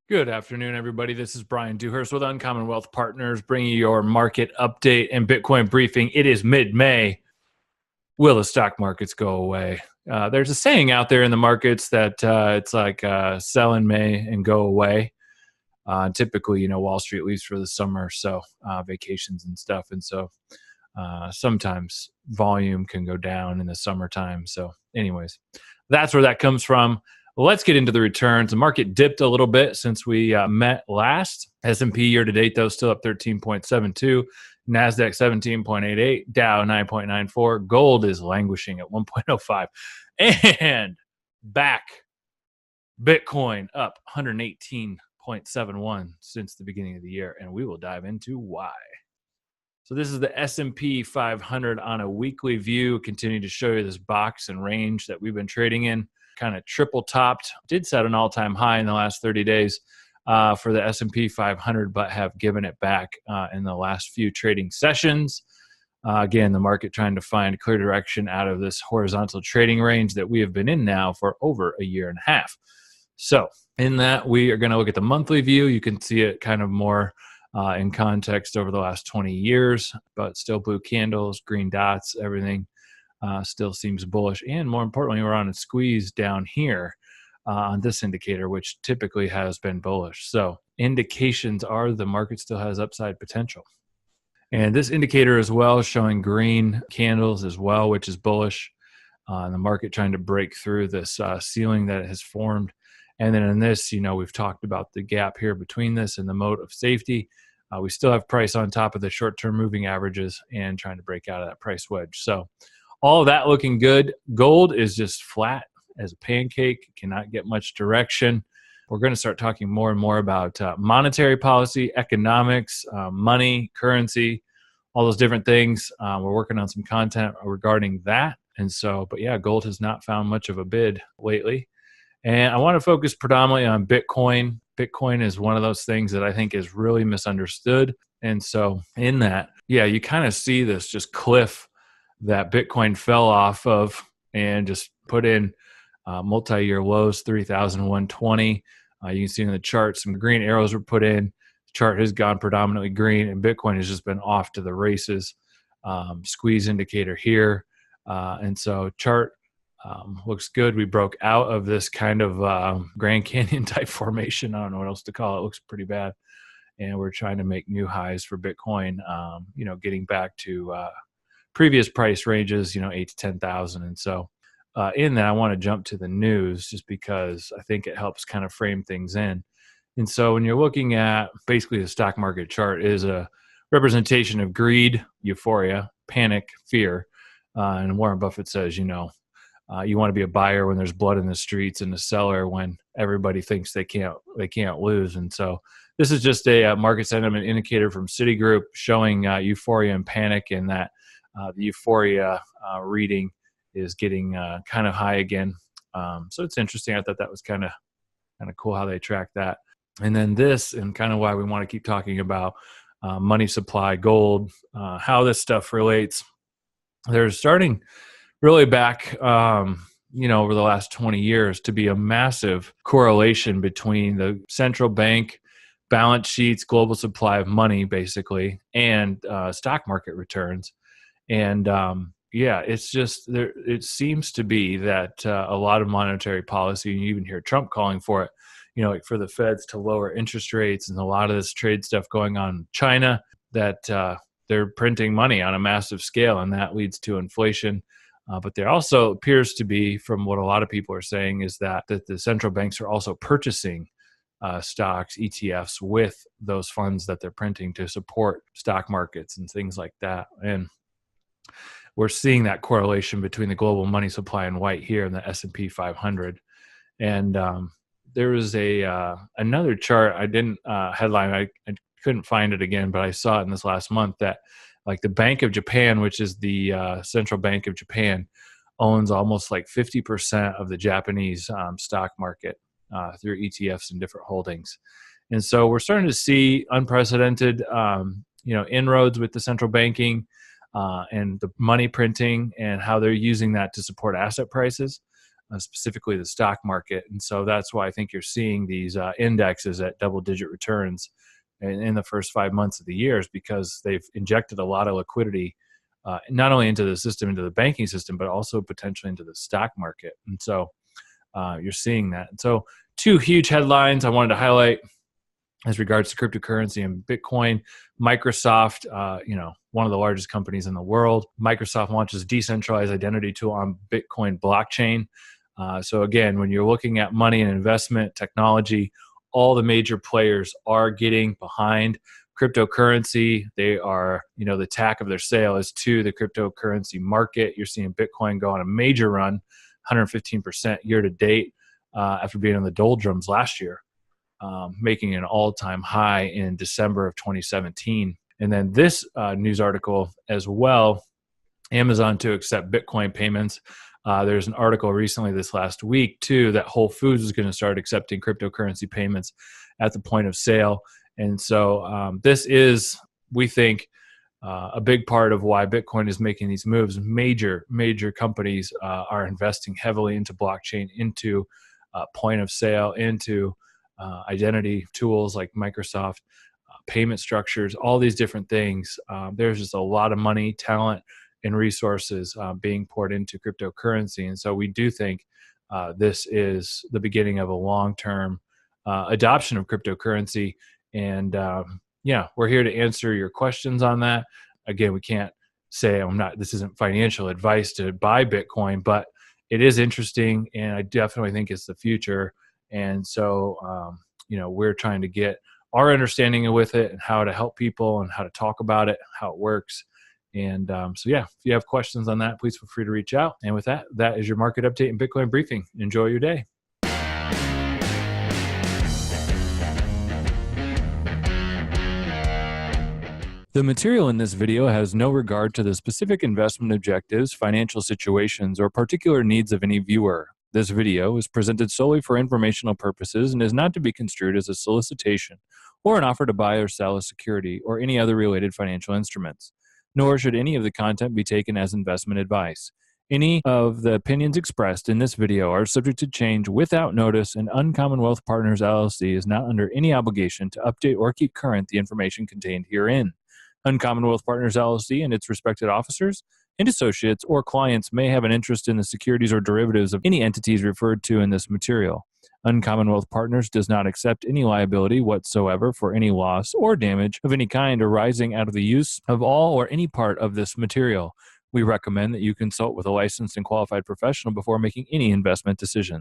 Good afternoon, everybody. This is Brian Dewhurst with Uncommon Wealth Partners, bringing you your market update and Bitcoin briefing. It is mid-May. Will the stock markets go away? There's a saying out there in the markets that it's like sell in May and go away. Typically, Wall Street leaves for the summer, so vacations and stuff. And so sometimes volume can go down in the summertime. So anyways, that's where that comes from. Let's get into the returns. The market dipped a little bit since we met last. S&P year to date, though, still up 13.72. NASDAQ 17.88. Dow 9.94. Gold is languishing at 1.05. And back, Bitcoin up 118.71 since the beginning of the year. And we will dive into why. So this is the S&P 500 on a weekly view. Continue to show you this box and range that we've been trading in. Kind of triple topped, did set an all-time high in the last 30 days for the S&P 500, but have given it back in the last few trading sessions. Again, the market trying to find clear direction out of this horizontal trading range that we have been in now for over a year and a half. So in that, we are going to look at the monthly view. You can see it kind of more in context over the last 20 years, but still blue candles, green dots, everything. Still seems bullish. And more importantly, we're on a squeeze down here on this indicator, which typically has been bullish. So indications are the market still has upside potential. And this indicator as well is showing green candles as well, which is bullish. The market trying to break through this ceiling that has formed. And then in this, we've talked about the gap here between this and the mode of safety. We still have price on top of the short-term moving averages and trying to break out of that price wedge. So all of that looking good. Gold is just flat as a pancake, cannot get much direction. We're going to start talking more and more about monetary policy, economics, money, currency, all those different things. We're working on some content regarding that. And so, but yeah, gold has not found much of a bid lately. And I want to focus predominantly on Bitcoin. Bitcoin is one of those things that I think is really misunderstood. And so in that, yeah, you kind of see this just cliff that Bitcoin fell off of and just put in multi-year lows, 3,120. You can see in the chart some green arrows were put in. The chart has gone predominantly green, and Bitcoin has just been off to the races. Squeeze indicator here. And so chart looks good. We broke out of this kind of Grand Canyon type formation. I don't know what else to call it. It looks pretty bad. And we're trying to make new highs for Bitcoin, getting back to previous price ranges, 8 to 10,000. And so in that, I want to jump to the news just because I think it helps kind of frame things in. And so when you're looking at basically the stock market chart is a representation of greed, euphoria, panic, fear. And Warren Buffett says, you want to be a buyer when there's blood in the streets and a seller when everybody thinks they can't lose. And so this is just a market sentiment indicator from Citigroup showing euphoria and panic, and that the euphoria reading is getting kind of high again. So it's interesting. I thought that was kind of cool how they track that. And then this, and kind of why we want to keep talking about money supply, gold, how this stuff relates. They're starting really back, over the last 20 years to be a massive correlation between the central bank balance sheets, global supply of money, basically, and stock market returns. And it's just there. It seems to be that a lot of monetary policy, and you even hear Trump calling for it, like for the Feds to lower interest rates, and a lot of this trade stuff going on in China, that they're printing money on a massive scale, and that leads to inflation. But there also appears to be, from what a lot of people are saying, is that the central banks are also purchasing stocks, ETFs, with those funds that they're printing to support stock markets and things like that. And we're seeing that correlation between the global money supply and white here in the S&P 500. And there was another chart I didn't headline. I couldn't find it again, but I saw it in this last month that like the Bank of Japan, which is the central bank of Japan, owns almost like 50% of the Japanese stock market through ETFs and different holdings. And so we're starting to see unprecedented, inroads with the central banking and the money printing and how they're using that to support asset prices. specifically the stock market. And so that's why I think you're seeing these indexes at double-digit returns in the first 5 months of the year, is because they've injected a lot of liquidity, not only into the system, into the banking system, but also potentially into the stock market. And so you're seeing that. And so two huge headlines I wanted to highlight as regards to cryptocurrency and Bitcoin. Microsoft, one of the largest companies in the world, Microsoft launches decentralized identity tool on Bitcoin blockchain. So again, when you're looking at money and investment technology, all the major players are getting behind cryptocurrency. They are, the tack of their sale is to the cryptocurrency market. You're seeing Bitcoin go on a major run, 115% year to date, after being on the doldrums last year, making an all-time high in December of 2017. And then this news article as well, Amazon to accept Bitcoin payments. There's an article recently this last week too that Whole Foods is going to start accepting cryptocurrency payments at the point of sale. And so this is, we think, a big part of why Bitcoin is making these moves. Major companies are investing heavily into blockchain, into point of sale, into identity tools like Microsoft, payment structures, all these different things. There's just a lot of money, talent, and resources being poured into cryptocurrency. And so we do think this is the beginning of a long-term adoption of cryptocurrency. And we're here to answer your questions on that. Again, we can't say this isn't financial advice to buy Bitcoin, but it is interesting, and I definitely think it's the future. And so, we're trying to get our understanding with it and how to help people and how to talk about it, how it works. And if you have questions on that, please feel free to reach out. And with that, that is your market update and Bitcoin briefing. Enjoy your day. The material in this video has no regard to the specific investment objectives, financial situations, or particular needs of any viewer. This video is presented solely for informational purposes and is not to be construed as a solicitation or an offer to buy or sell a security or any other related financial instruments. Nor should any of the content be taken as investment advice. Any of the opinions expressed in this video are subject to change without notice, and Uncommon Wealth Partners LLC is not under any obligation to update or keep current the information contained herein. Uncommon Wealth Partners LLC and its respected officers and associates or clients may have an interest in the securities or derivatives of any entities referred to in this material. Uncommon Wealth Partners does not accept any liability whatsoever for any loss or damage of any kind arising out of the use of all or any part of this material. We recommend that you consult with a licensed and qualified professional before making any investment decision.